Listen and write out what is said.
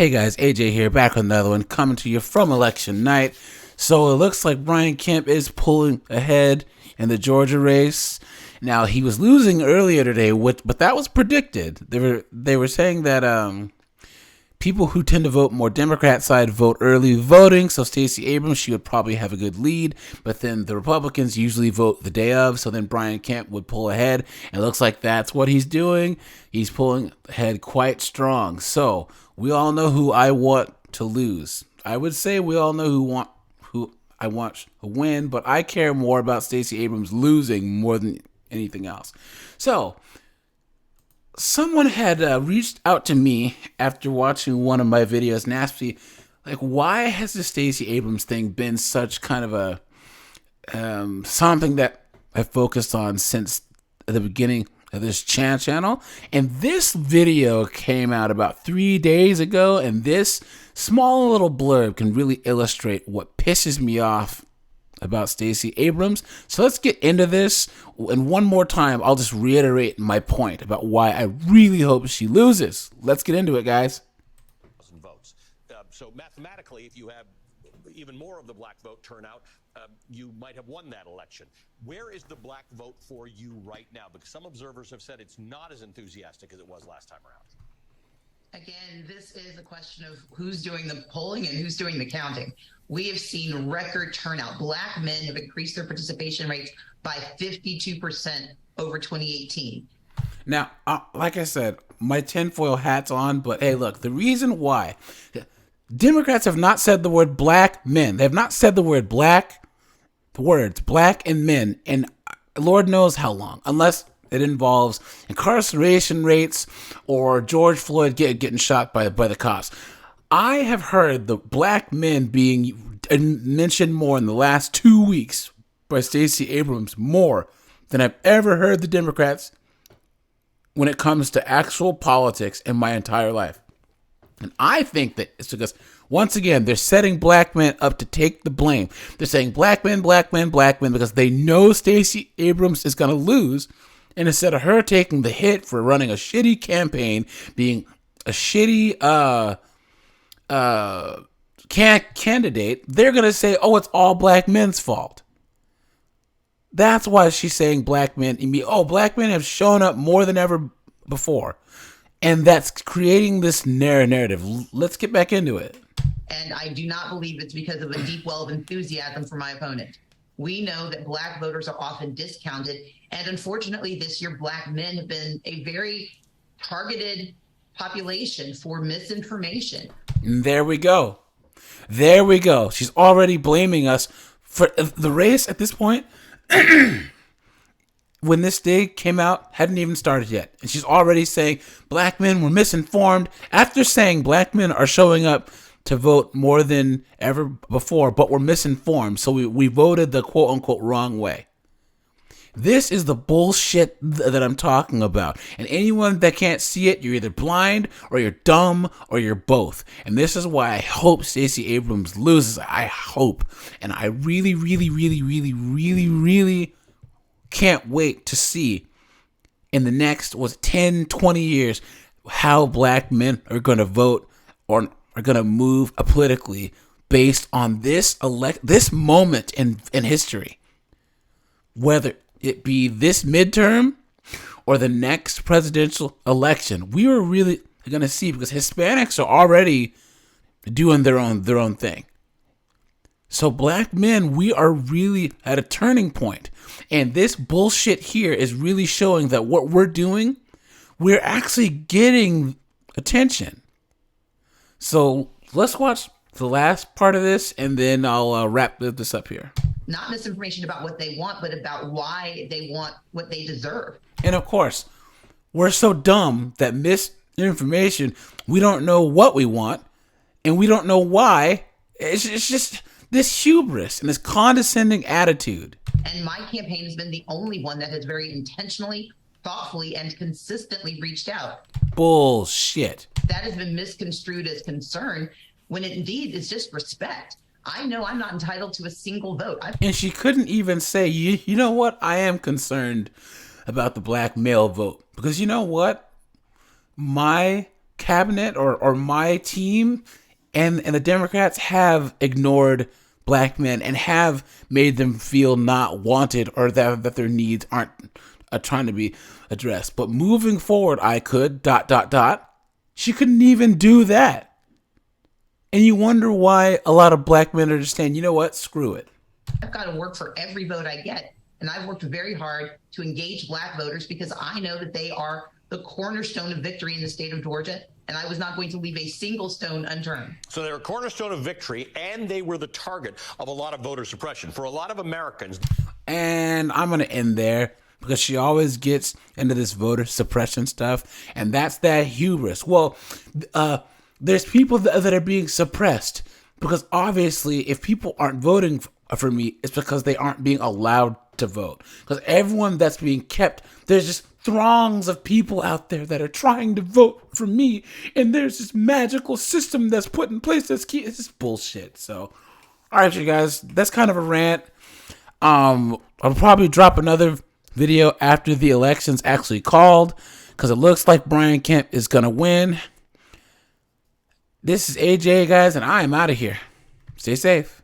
Hey guys, AJ here, back with another one, coming to you from election night. So it looks like Brian Kemp is pulling ahead in the Georgia race. Now he was losing earlier today, but that was predicted. They were saying that people who tend to vote more Democrat side vote early voting. So Stacey Abrams, she would probably have a good lead, but then the Republicans usually vote the day of. So then Brian Kemp would pull ahead. And it looks like that's what he's doing. He's pulling ahead quite strong. So we all know who I want to lose. I would say we all know who I want to win, but I care more about Stacey Abrams losing more than anything else. So someone had reached out to me after watching one of my videos and asked me, like, why has the Stacey Abrams thing been such kind of a something that I've focused on since the beginning of this channel? And this video came out about 3 days ago, and this small little blurb can really illustrate what pisses me off about Stacey Abrams. So let's get into this. And one more time, I'll just reiterate my point about why I really hope she loses. Let's get into it, guys. Votes. So mathematically, if you have even more of the black vote turnout, you might have won that election. Where is the black vote for you right now? Because some observers have said it's not as enthusiastic as it was last time around. Again, this is a question of who's doing the polling and who's doing the counting. We have seen record turnout. Black men have increased their participation rates by 52% over 2018. Now, like I said, my tinfoil hat's on, but hey, look, the reason why Democrats have not said the word black men. They have not said the word black, the words black and men, and Lord knows how long, unless it involves incarceration rates or George Floyd getting shot by the cops. I have heard the black men being mentioned more in the last 2 weeks by Stacey Abrams more than I've ever heard the Democrats when it comes to actual politics in my entire life. And I think that it's because, once again, they're setting black men up to take the blame. They're saying black men, black men, black men, because they know Stacey Abrams is going to lose. And instead of her taking the hit for running a shitty campaign, being a shitty candidate, they're going to say, oh, it's all black men's fault. That's why she's saying black men. Oh, black men have shown up more than ever before. And that's creating this narrative. Let's get back into it. And I do not believe it's because of a deep well of enthusiasm for my opponent. We know that black voters are often discounted. And unfortunately, this year, black men have been a very targeted population for misinformation. And there we go. There we go. She's already blaming us for the race at this point. When this day came out, hadn't even started yet. And she's already saying black men were misinformed after saying black men are showing up to vote more than ever before, but we're misinformed. So we voted the quote unquote wrong way. This is the bullshit that I'm talking about. And anyone that can't see it, you're either blind or you're dumb or you're both. And this is why I hope Stacey Abrams loses. I hope. And I really, really, really, really, really, really can't wait to see in the next 10, 20 years how black men are going to vote or are going to move politically based on this moment in history. Whether it be this midterm or the next presidential election, we are really going to see, because Hispanics are already doing their own thing. So black men, we are really at a turning point. And this bullshit here is really showing that what we're doing, we're actually getting attention. So let's watch the last part of this, and then I'll wrap this up here. Not misinformation about what they want, but about why they want what they deserve. And of course, we're so dumb that misinformation, we don't know what we want, and we don't know why. It's just this hubris and this condescending attitude. And my campaign has been the only one that has very intentionally, thoughtfully, and consistently reached out. Bullshit. That has been misconstrued as concern, when indeed it's just respect. I know I'm not entitled to a single vote. And she couldn't even say, you know what? I am concerned about the black male vote. Because you know what? My cabinet or my team and the Democrats have ignored black men and have made them feel not wanted or that their needs aren't trying to be addressed. But moving forward, I could ... She couldn't even do that. And you wonder why a lot of black men are just saying, you know what, screw it. I've got to work for every vote I get. And I've worked very hard to engage black voters because I know that they are the cornerstone of victory in the state of Georgia. And I was not going to leave a single stone unturned. So they're a cornerstone of victory, and they were the target of a lot of voter suppression. For a lot of Americans. And I'm going to end there because she always gets into this voter suppression stuff. And that's that hubris. Well, there's people that are being suppressed because obviously if people aren't voting for me, it's because they aren't being allowed to vote. Because everyone that's being kept, there's just throngs of people out there that are trying to vote for me, and there's this magical system that's put in place that's key. It's just bullshit. So, all right, you guys, that's kind of a rant. I'll probably drop another video after the election's actually called because it looks like Brian Kemp is gonna win. This is AJ, guys, and I am out of here. Stay safe.